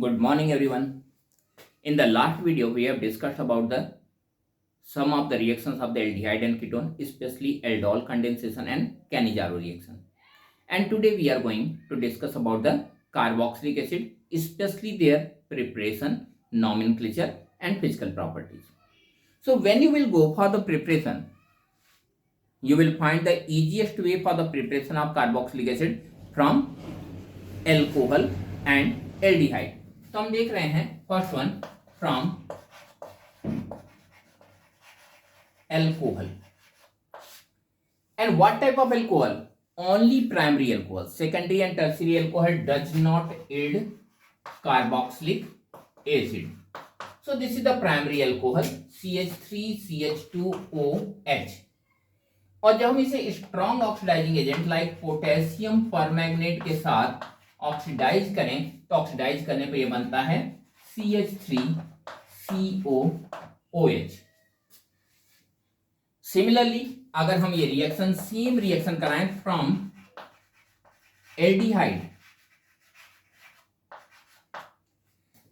Good morning, everyone. In the last video, we have discussed about the some of the reactions of the aldehyde and ketone, especially aldol condensation and Cannizzaro reaction. And today we are going to discuss about the carboxylic acid, especially their preparation, nomenclature, and physical properties. So when you will go for the preparation, you will find the easiest way for the preparation of carboxylic acid from alcohol and aldehyde. तो हम देख रहे हैं first one from alcohol. And what type of alcohol? Only primary alcohol. Secondary and tertiary alcohol does not aid carboxylic acid. So this is the primary alcohol CH3CH2OH. और जब हम इसे strong oxidising agent like potassium permanganate के साथ oxidise करें तो oxidise करने पे ये बनता है CH3COOH. सिमिलरली अगर हम ये रिएक्शन सेम रिएक्शन कराएं फ्रॉम एल्डिहाइड,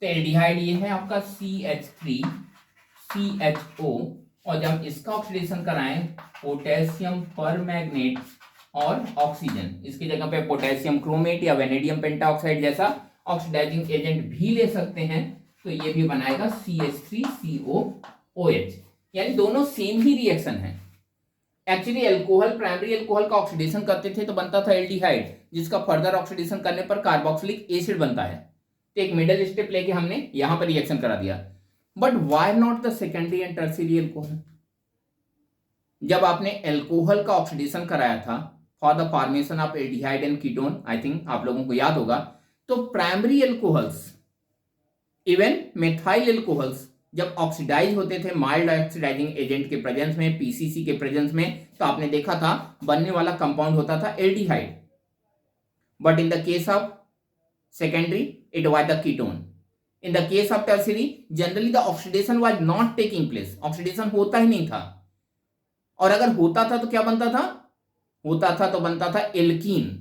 तो एल्डिहाइड ये है आपका CH3CHO, और जब इसका ऑक्सीडेशन कराएं पोटेशियम परमैंगनेट और ऑक्सीजन, इसकी जगह पे पोटेशियम क्रोमेट या वेनेडियम पेंटाऑक्साइड जैसा ऑक्सीडाइजिंग एजेंट भी ले सकते हैं, तो ये भी बनाएगा CH3COOH. यानी दोनों सेम ही रिएक्शन है. एक्चुअली अल्कोहल प्राइमरी अल्कोहल का ऑक्सीडेशन करते थे तो बनता था एल्डिहाइड, जिसका फर्दर ऑक्सीडेशन करने पर कार्बोक्सिलिक एसिड बनता है. तो एक मिडिल स्टेप लेके हमने यहां पर रिएक्शन करा दिया. But why not the secondary and tertiary alcohol? जब आपने अल्कोहल का ऑक्सीडेशन कराया था for the formation of aldehyde and ketone, I think आप लोगों को याद होगा, तो primary alcohols even methyl alcohols जब ऑक्सीडाइज होते थे माइल्ड ऑक्सीडाइजिंग एजेंट के प्रेजेंस में, पीसीसी के प्रेजेंस में, तो आपने देखा था बनने वाला कंपाउंड होता था aldehyde. But in the case of secondary it was the ketone. In the case of tertiary generally the oxidation was not taking place. Oxidation होता ही नहीं था, और अगर होता था तो क्या बनता था? होता था तो बनता था एल्कीन.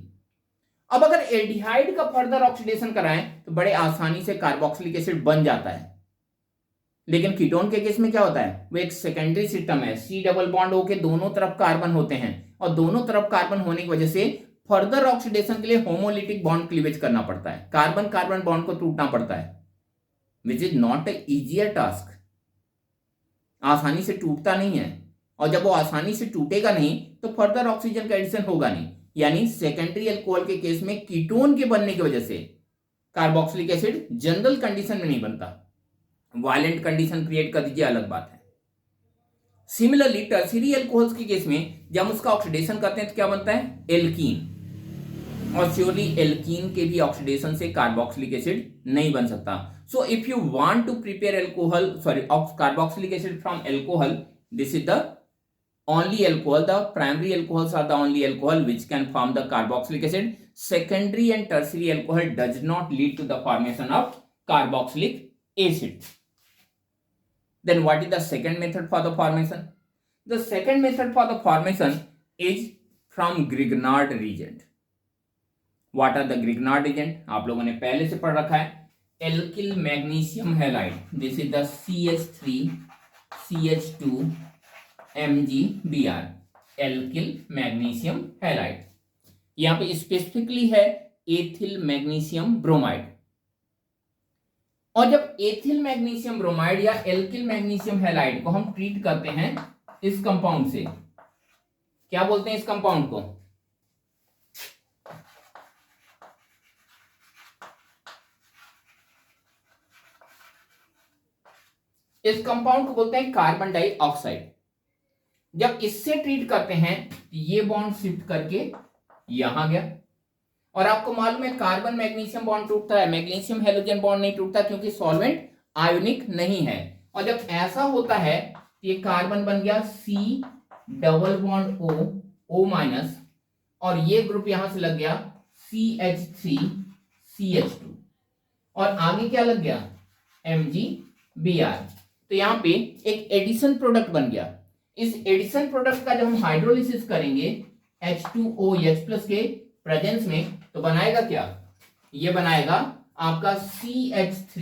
अब अगर एल्डिहाइड का फर्दर ऑक्सीडेशन कराएं तो बड़े आसानी से कार्बोक्सिलिक एसिड बन जाता है. लेकिन कीटोन के केस में क्या होता है? वो एक सेकेंडरी सिस्टम है, C डबल बॉन्ड होके दोनों तरफ कार्बन होते हैं, और दोनों तरफ कार्बन होने की वजह से फर्दर ऑक्सीडेशन के लिए होमोलिटिक बॉन्ड क्लीवेज करना पड़ता है, कार्बन कार्बन बॉन्ड को टूटना पड़ता है, which is not a easier task. आसानी से टूटता नहीं है, और जब वो आसानी से टूटेगा नहीं तो फर्दर ऑक्सीजन का एडिशन होगा नहीं. यानी सेकेंडरी अल्कोहल के केस में कीटोन के बनने की वजह से कार्बोक्सिलिक एसिड जनरल कंडीशन में नहीं बनता. वायलेंट कंडीशन क्रिएट कर दीजिए, अलग बात है. सिमिलरली टर्शियरी अल्कोहल्स के केस में जब उसका ऑक्सीडेशन करते हैं तो क्या बनता है? एल्कीन. और श्योरली एल्कीन के भी ऑक्सीडेशन से कार्बोक्सिलिक एसिड नहीं बन सकता. So if you want to prepare alcohol carboxylic acid from alcohol, this is the only alcohol, the primary alcohols are the only alcohol which can form the carboxylic acid. Secondary and tertiary alcohol does not lead to the formation of carboxylic acid. Then what is the second method for the formation? The second method for the formation is from Grignard reagent. What are the Grignard reagent? आप लोगों ने पहले से पढ़ रखा है. Alkyl magnesium halide, this is the CH3CH2 MgBr, alkyl magnesium halide. यहां पे स्पेसिफिकली है एथिल मैग्नीशियम ब्रोमाइड. और जब एथिल मैग्नीशियम ब्रोमाइड या एल्किल मैग्नीशियम हैलाइड को हम ट्रीट करते हैं इस कंपाउंड से, क्या बोलते हैं इस कंपाउंड को? इस कंपाउंड को बोलते हैं कार्बन डाइऑक्साइड. जब इससे ट्रीट करते हैं ये बॉन्ड शिफ्ट करके यहां गया, और आपको मालूम है कार्बन मैग्नीशियम बॉन्ड टूटता है, मैग्नीशियम हेलोजन बॉन्ड नहीं टूटता क्योंकि सॉल्वेंट आयोनिक नहीं है. और जब ऐसा होता है तो ये कार्बन बन गया C double bond O minus, और ये ग्रुप यहां से लग गया CH3CH2, और आगे क्या लग गया? MgBr. तो यहां पे एक एडिशन प्रोडक्ट बन गया. इस एडिशन प्रोडक्ट का जब हम हाइड्रोलिसिस करेंगे H2OH+ के प्रेजेंस में, तो बनाएगा क्या? ये बनाएगा आपका CH3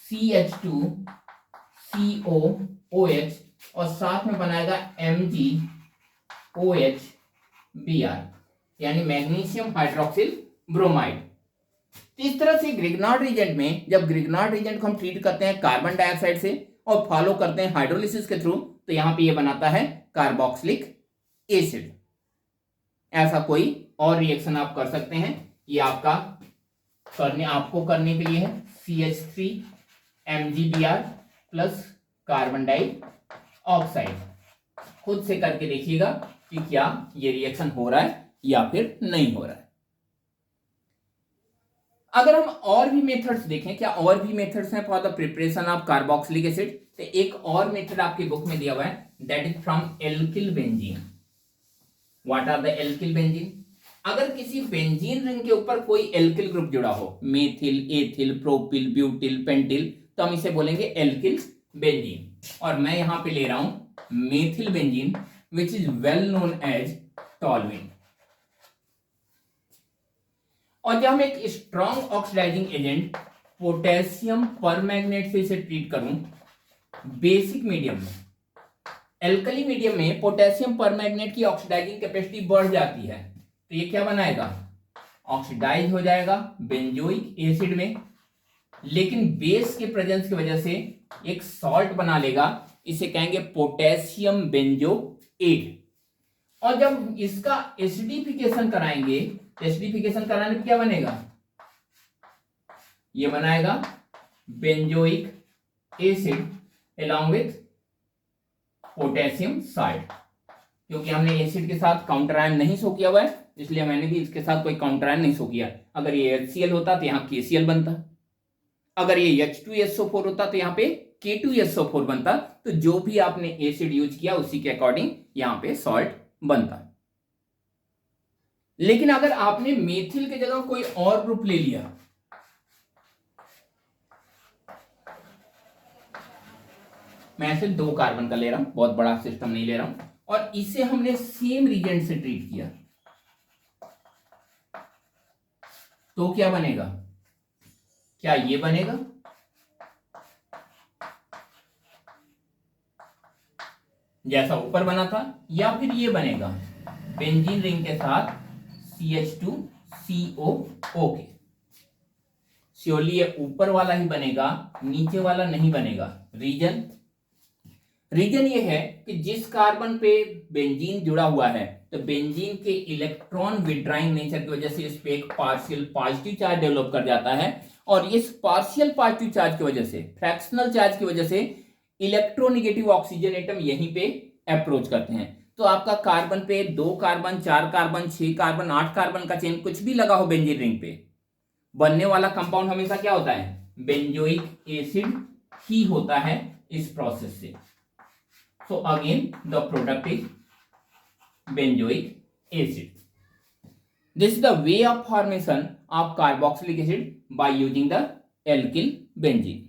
CH2 COOH और साथ में बनाएगा MgOH Br, यानी मैग्नीशियम हाइड्रोक्सिल ब्रोमाइड। तो इस तरह से ग्रिग्नार्ड रीजेंट में, जब ग्रिग्नार्ड रीजेंट को हम ट्रीट करते हैं कार्बन डाइऑक्साइड से और फॉलो करते हैं हाइड्रोलिसिस के थ्रू, तो यहां पे ये बनाता है कार्बोक्सिलिक एसिड। ऐसा कोई और रिएक्शन आप कर सकते हैं, ये आपको करने के लिए है CH3 MgBr plus carbon dioxide. खुद से करके देखिएगा कि क्या ये रिएक्शन हो रहा है या फिर नहीं हो रहा है। अगर हम और भी मेथड्स देखें, क्या और भी मेथड्स हैं for the preparation of carboxylic acid, तो एक और मेथड आपकी बुक में दिया हुआ है, that is from alkyl benzene. What are the alkyl benzene? अगर किसी बेंजीन रिंग के ऊपर कोई एल्किल ग्रुप जुड़ा हो, methyl, ethyl, propyl, butyl, pentyl, तो हम इसे बोलेंगे एल्किल बेंजीन। और मैं यहां पे ले रहा हूं methyl benzene which is well known as toluene. और जब हम एक strong oxidising agent potassium permanganate से इसे ट्रीट करूं बेसिक मीडियम में, एल्कली मीडियम में पोटेशियम परमैंगनेट की ऑक्सीडाइजिंग कैपेसिटी बढ़ जाती है, तो ये क्या बनाएगा? ऑक्सीडाइज हो जाएगा बेंजोइक एसिड में, लेकिन बेस के प्रेजेंस की वजह से एक सॉल्ट बना लेगा, इसे कहेंगे पोटेशियम बेंजोएट। और जब इसका एसिडिफिकेशन कराएंगे, एसिडिफिकेशन कराने पे क्या बनेगा? ये बनाएगा benzoic acid along with potassium salt. क्योंकि हमने एसिड के साथ काउंटर आयन नहीं शो किया हुआ है, इसलिए मैंने भी इसके साथ कोई काउंटर आयन नहीं शो किया। अगर ये HCl होता तो यहाँ KCl बनता, अगर ये H2SO4 होता तो यहाँ पे K2SO4 बनता। तो जो भी आपने एसिड यूज किया उसी के अकॉर्डिंग यहाँ पे सॉल्ट बनता। लेकिन अगर आपने मेथिल की जगह कोई और ग्रुप ले लिया, मैं ऐसे 2 कार्बन का ले रहा हूं, बहुत बड़ा सिस्टम नहीं ले रहा हूं, और इसे हमने सेम रीजेंट से ट्रीट किया, तो क्या बनेगा? क्या ये बनेगा? जैसा ऊपर बना था, या फिर ये बनेगा बेंजीन रिंग के साथ CH2COO के? श्योरली ये ऊपर वाला ही बनेगा, नीचे वाला नहीं बनेगा। रीजन ये है कि जिस कार्बन पे बेंजीन जुड़ा हुआ है, तो बेंजीन के इलेक्ट्रॉन विड्राइंग नेचर की वजह से इस पे एक पार्शियल पॉजिटिव चार्ज डेवलप कर जाता है, और इस पार्शियल पॉजिटिव चार्ज की वजह से, फ्रैक्शनल चार्ज की वजह से इलेक्ट्रोनेगेटिव ऑक्सीजन एटम यहीं पे अप्रोच करते हैं। तो आपका कार्बन पे 2 कार्बन, 4 कार्बन, 6 कार्बन, 8 कार्बन का चेन कुछ भी लगा हो बेंजीन रिंग पे, बनने वाला कंपाउंड हमेशा क्या होता है? बेंजोइक एसिड ही होता है इस प्रोसेस से। So again the product is benzoic acid. This is the way of formation of carboxylic acid by using the alkyl benzene.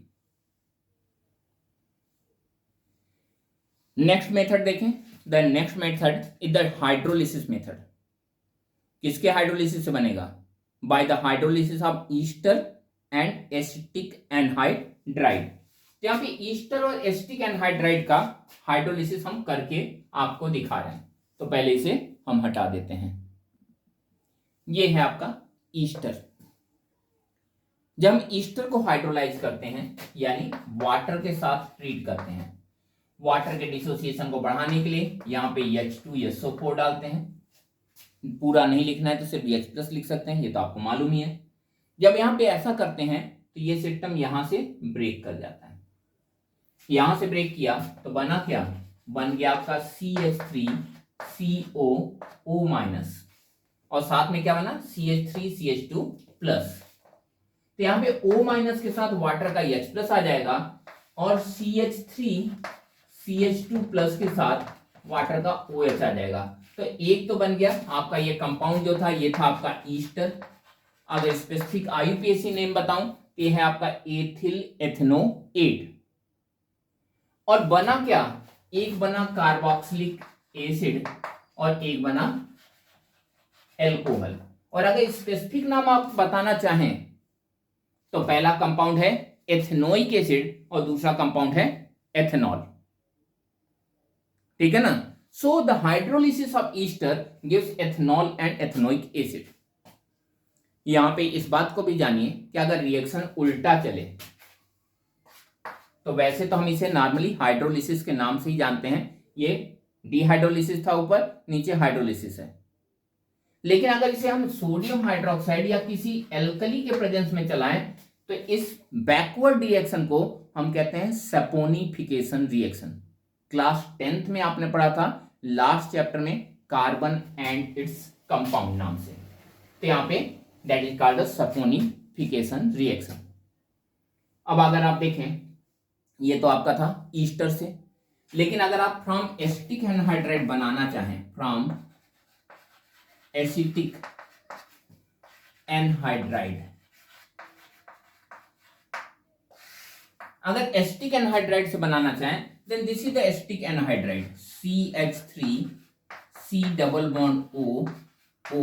Next method देखें, the next method is the hydrolysis method. किसके hydrolysis से बनेगा? By the hydrolysis of ester and acetic anhydride. यहाँ पे Easter और acetic anhydride का hydrolysis हम करके आपको दिखा रहे हैं, तो पहले इसे हम हटा देते हैं। ये है आपका ईस्टर। जब हम ईस्टर को हाइड्रोलाइज करते हैं, यानी वाटर के साथ ट्रीट करते हैं, वाटर के डिसोसिएशन को बढ़ाने के लिए यहाँ पे H2SO4 डालते हैं। पूरा नहीं लिखना है तो सिर्फ H+ लिख सकते हैं, ये तो आपको मालूम ही है। जब यहाँ पे ऐसा करते हैं तो ये सिस्टम यहां से ब्रेक कर जाता है। यहां से ब्रेक किया तो बना क्या? बन गया आपका CH3COO- और साथ में क्या बना? CH3CH2+। तो यहाँ पे O- के साथ वाटर का H+ आ जाएगा, और CH3CH2+ के साथ वाटर का OH आ जाएगा। तो एक तो बन गया आपका, ये कंपाउंड जो था ये था आपका ईस्टर। अगर स्पेसिफिक IUPAC नेम बताऊं तो ये है आपका एथिल एथनोएट। और बना क्या? एक बना कार्बोक्सिलिक एसिड और एक बना एल्कोहल। और अगर स्पेसिफिक नाम आप बताना चाहें तो पहला कंपाउंड है एथेनोइक एसिड और दूसरा कंपाउंड है एथेनॉल, ठीक है ना। So the hydrolysis of Easter gives ethanol and ethanoic acid. यहां पे इस बात को भी जानिए कि अगर रिएक्शन उल्टा चले तो वैसे तो हम इसे नॉर्मली हाइड्रोलिसिस के नाम से ही जानते हैं, ये डिहाइड्रोलिसिस था, ऊपर नीचे हाइड्रोलिसिस है। लेकिन अगर इसे हम सोडियम हाइड्रोक्साइड या किसी एल्कली के प्रेजेंस में चलाएं तो इस बैकवर्ड रिएक्शन को हम कहते हैं सैपोनिफिकेशन रिएक्शन। क्लास 10th में आपने पढ़ा था लास्ट चैप्टर में कार्बन एंड इट्स कंपाउंड नाम से, तो यहां पे that is called saponification reaction. अब अगर आप देखें ये तो आपका था ईस्टर से, लेकिन अगर आप फ्रॉम एसिटिक एनहाइड्राइड बनाना चाहें, फ्रॉम एसिटिक एनहाइड्राइड, अगर एसिटिक एनहाइड्राइड से बनाना चाहें then this is the acetic anhydride CH3 C double bond O O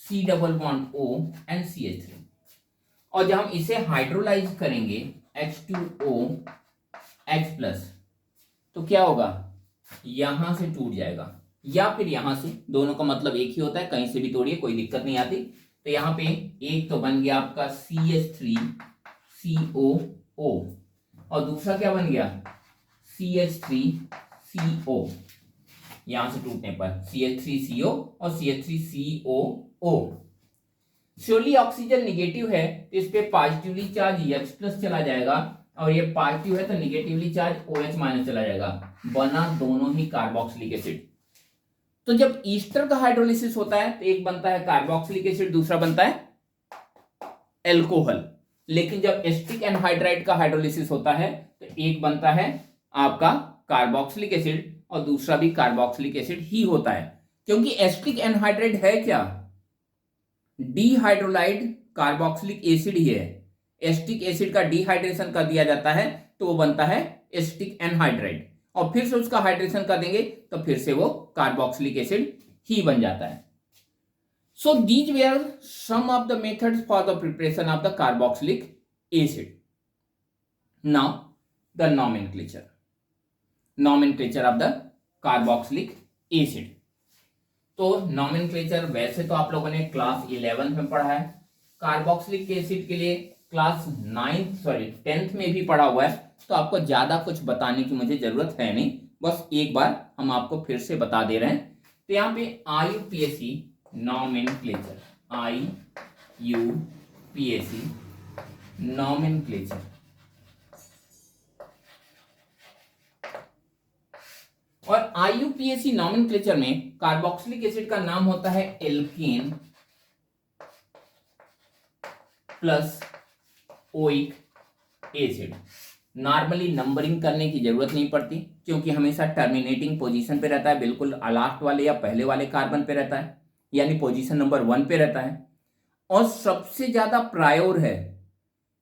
C double bond O and CH3, और जब हम इसे हाइड्रोलाइज करेंगे H2O H प्लस तो क्या होगा, यहां से टूट जाएगा या फिर यहां से, दोनों का मतलब एक ही होता है, कहीं से भी तोड़िए कोई दिक्कत नहीं आती। तो यहां पे एक तो बन गया आपका CH3COO और दूसरा क्या बन गया CH3CO, यहां से टूटने पर CH3CO और CH3COO। श्योरली ऑक्सीजन निगेटिव है तो इस पे पॉजिटिवली चार्ज H प्लस चला जाएगा, और ये पॉजिटिव है तो निगेटिवली चार्ज OH माइनस चला जाएगा, बना दोनों ही कार्बोक्सिलिक एसिड। तो जब ईस्टर का हाइड्रोलिसिस होता है तो एक बनता है कार्बोक्सिलिक एसिड, दूसरा बनता है एल्कोहल। लेकिन जब एसिटिक एनहाइड्राइड का हाइड्रोलिसिस होता है तो एक बनता है आपका कार्बोक्सिलिक एसिड और दूसरा भी कार्बोक्सिलिक एसिड ही होता है, क्योंकि एसिटिक एनहाइड्राइड है क्या, डिहाइड्रोलाइड कार्बोक्सिलिक एसिड ही है। एसिटिक एसिड का डिहाइड्रेशन कर दिया जाता है तो वो बनता है एसिटिक एनहाइड्राइड, और फिर से उसका हाइड्रेशन कर देंगे तो फिर से वो कार्बोक्सिलिक एसिड ही बन जाता है। So these were some of the methods for the preparation of the carboxylic acid. Now the nomenclature of the carboxylic acid. तो नॉमेनक्लेचर वैसे तो आप लोगों ने क्लास 11 में पढ़ा है, कार्बोक्सिलिक एसिड के लिए क्लास 10th में भी पढ़ा हुआ है, तो आपको ज्यादा कुछ बताने की मुझे जरूरत है नहीं, बस एक बार हम आपको फिर से बता दे रहे हैं। तो यहाँ पे IUPAC नॉमेनक्लेचर, IUPAC नॉमेनक्लेचर, और IUPAC नॉमेनक्लेचर में कार्बोक्सिलिक एसिड का नाम होता है alkane plus oic acid. Normally numbering करने की जरूरत नहीं पड़ती, क्योंकि हमेशा टर्मिनेटिंग पोजीशन पे रहता है, बिल्कुल लास्ट वाले या पहले वाले कार्बन पे रहता है, यानी पोजीशन नंबर 1 पे रहता है, और सबसे ज्यादा प्रायोर है,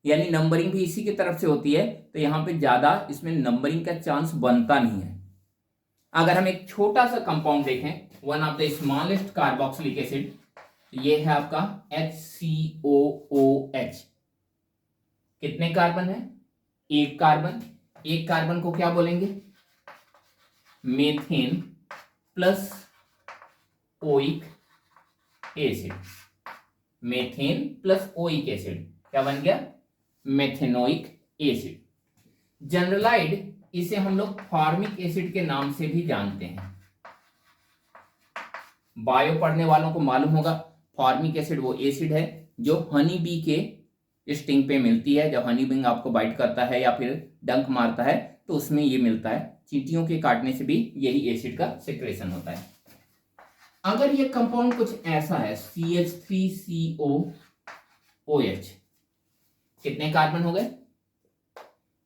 यानी नंबरिंग भी इसी की तरफ से होती है, तो यहां पे ज्यादा इसमें नंबरिंग का चांस बनता नहीं है। अगर हम एक छोटा सा कंपाउंड देखें, one of the smallest carboxylic acid, ये है आपका HCOOH। कितने कार्बन है, एक कार्बन, एक कार्बन को क्या बोलेंगे, methane plus oic acid, methane plus oic acid क्या बन गया, मेथेनोइक एसिड। जनरलाइड इसे हम लोग फॉर्मिक एसिड के नाम से भी जानते हैं। बायो पढ़ने वालों को मालूम होगा, फॉर्मिक एसिड वो एसिड है जो हनी बी के स्टिंग पे मिलती है, जब हनी बी आपको बाइट करता है या फिर डंक मारता है तो उसमें ये मिलता है, चींटियों के काटने से भी यही एसिड का सेक्रेशन होता है। अगर ये कंपाउंड कुछ ऐसा है CH3COOH, कितने कार्बन हो गए,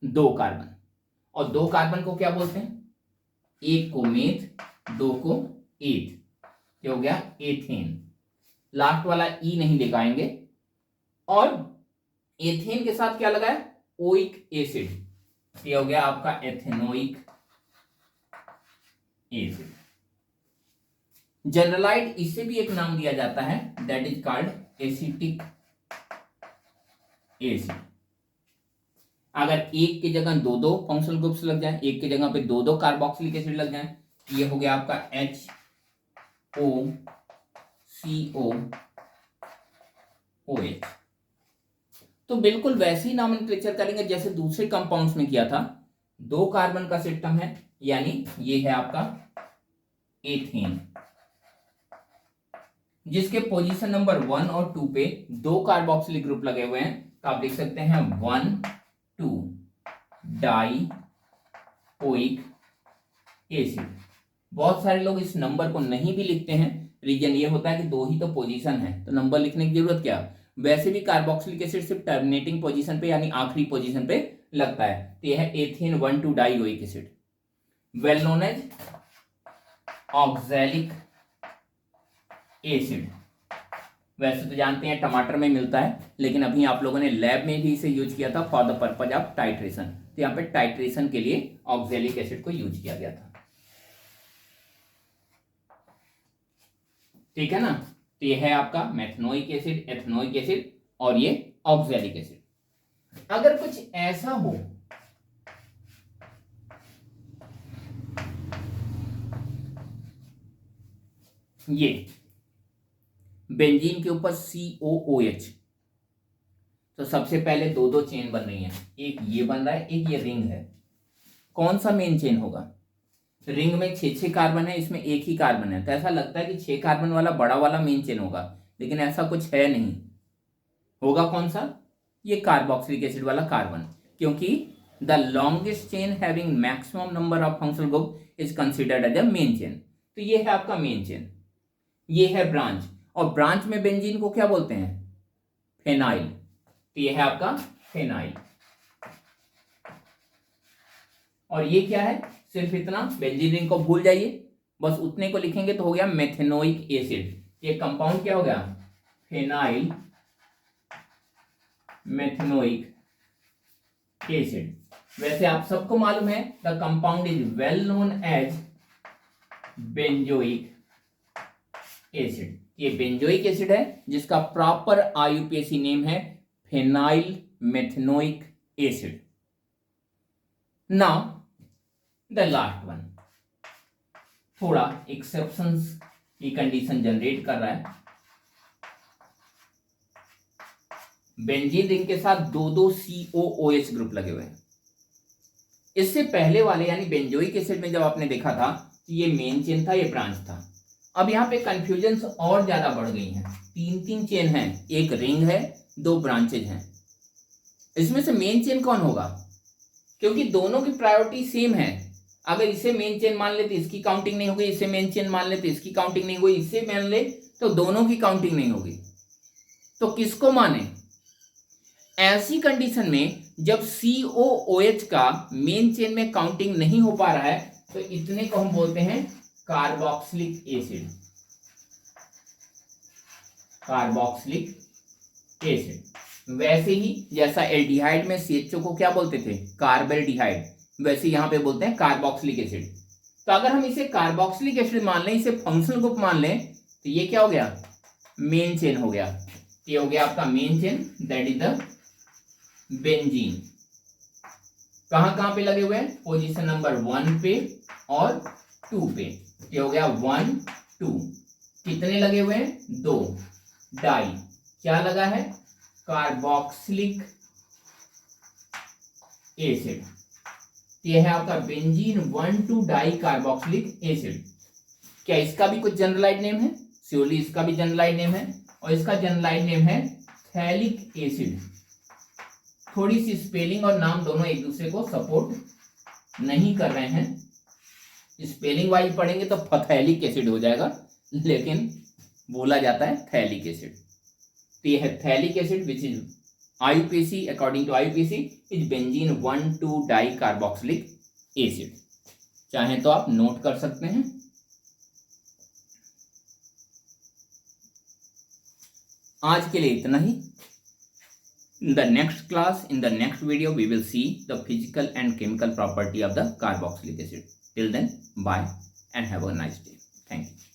2 कार्बन, और 2 कार्बन को क्या बोलते हैं, एक को मेथ, 2 को एथ, ये हो गया एथेन, लास्ट वाला ई नहीं दिखाएंगे, और एथेन के साथ क्या लगा है, ओइक एसिड, ये हो गया आपका एथेनोइक एसिड। जनरलाइड इसे भी एक नाम दिया जाता है, that is called acetic acid. अगर एक की जगह दो दो फंक्शनल ग्रुप्स लग जाए, एक की जगह पे दो दो कार्बोक्सिलिक एसिड लग जाए, ये हो गया आपका HOCOOH। तो बिल्कुल वैसे ही नॉमेनक्लेचर करेंगे जैसे दूसरे कंपाउंड्स में किया था। 2 कार्बन का सिस्टम है, यानी ये है आपका एथेन, जिसके पोजीशन नंबर 1 और 2 पे 2 कार्बोक्सिलिक ग्रुप लगे हुए हैं। तो आप लिख सकते हैं 1,2 डाइकोइक एसिड। बहुत सारे लोग इस नंबर को नहीं भी लिखते हैं, रीजन ये होता है कि 2 ही तो पोजीशन है, तो नंबर लिखने की जरूरत क्या। वैसे भी कार्बोक्सिलिक एसिड सिर्फ टर्मिनेटिंग पोजीशन पे यानी आखिरी पोजीशन पे लगता है। तो यह है ethane 1,2 dioic acid, well known as oxalic acid. वैसे तो जानते हैं टमाटर में मिलता है, लेकिन अभी आप लोगों ने लैब में भी इसे यूज किया था for the purpose of titration. तो यहाँ पे टाइट्रेशन के लिए ऑक्सैलिक एसिड को यूज किया गया था। ठीक है ना। तो ये है आपका मेथनोइक एसिड, एथनोइक एसिड और ये ऑक्सैलिक एसिड। अगर कुछ ऐसा हो ये बेंजीन के ऊपर COOH, तो सबसे पहले दो दो चेन बन रही हैं, एक ये बन रहा है, एक ये रिंग है। कौन सा मेन चेन होगा। रिंग में 6 कार्बन है, इसमें एक ही कार्बन है, तो ऐसा लगता है कि 6 कार्बन वाला बड़ा वाला मेन चेन होगा, लेकिन ऐसा कुछ है नहीं। होगा कौन सा, ये कार्बोक्सिलिक एसिड वाला कार्बन, क्योंकि the longest chain having maximum number of functional group is considered as a main chain. तो ये है आपका मेन चेन, ये है ब्रांच, और ब्रांच में बेंजीन को क्या बोलते हैं, फेनाइल। तो ये है आपका फेनाइल। और ये क्या है, सिर्फ इतना, बेंजीन रिंग को भूल जाइए, बस उतने को लिखेंगे तो हो गया मेथेनोइक एसिड। ये कंपाउंड क्या हो गया, फेनाइल मेथेनोइक एसिड। वैसे आप सबको मालूम है the compound is well known as benzoic acid. ये बेंजोइक एसिड है जिसका प्रॉपर आईयूपीएसी नेम है phenyl methanoic acid. Now the last one, थोड़ा एक्सेप्शंस की कंडीशन जनरेट कर रहा है। बेंजीन रिंग के साथ दो दो COOH ग्रुप लगे हुए हैं। इससे पहले वाले यानी बेंजोइक एसिड में जब आपने देखा था तो ये मेन चेन था, ये ब्रांच था। अब यहाँ पे कंफ्यूजन और ज्यादा बढ़ गई हैं, 3 चेन हैं, एक रिंग है, 2 ब्रांचेज हैं। इसमें से मेन चेन कौन होगा, क्योंकि दोनों की प्रायोरिटी सेम है। अगर इसे मेन चेन मान ले तो इसकी काउंटिंग नहीं होगी, इसे मेन चेन मान ले तो इसकी काउंटिंग नहीं होगी, इसे मान ले तो दोनों की काउंटिंग नहीं होगी। तो किसको माने। ऐसी कंडीशन में जब COOH का मेन चेन में काउंटिंग नहीं हो पा रहा है तो इतने को हम बोलते हैं कार्बोक्सिलिक एसिड। Carboxylic acid. वैसे ही जैसा एल्डिहाइड में CHO को क्या बोलते थे, कार्बेल्डिहाइड, वैसे यहां पे बोलते हैं कार्बोक्सिलिक एसिड। तो अगर हम इसे कार्बोक्सिलिक एसिड मान लें, इसे फंक्शनल ग्रुप मान लें, तो ये क्या हो गया, मेन चेन हो गया। ये हो गया आपका main chain, that is the benzene. कहां कहां पे लगे हुए हैं, पोजीशन नंबर 1 पे और 2 पे। ये हो गया 1 2, कितने लगे हुए हैं, 2 डाई, क्या लगा है, कार्बोक्सिलिक एसिड। ये है आपका बेंजीन 1,2 डाई कार्बोक्सिलिक एसिड। क्या इसका भी कुछ जनरलाइज नेम है, श्योरली इसका भी जनरलाइज नेम है, और इसका जनरलाइज नेम है थैलिक एसिड। थोड़ी सी स्पेलिंग और नाम दोनों एक दूसरे को सपोर्ट नहीं कर रहे हैं, स्पेलिंग वाइज पढ़ेंगे तो फथैलिक एसिड हो जाएगा, लेकिन बोला जाता है थैलिक एसिड। तो ये है phthalic acid which is IUPAC, according to IUPAC is benzene 1,2 di carboxylic acid. चाहें तो आप नोट कर सकते हैं। आज के लिए इतना ही। In the next class, in the next video, we will see the physical and chemical property of the carboxylic acid. Till then, bye and have a nice day. Thank you.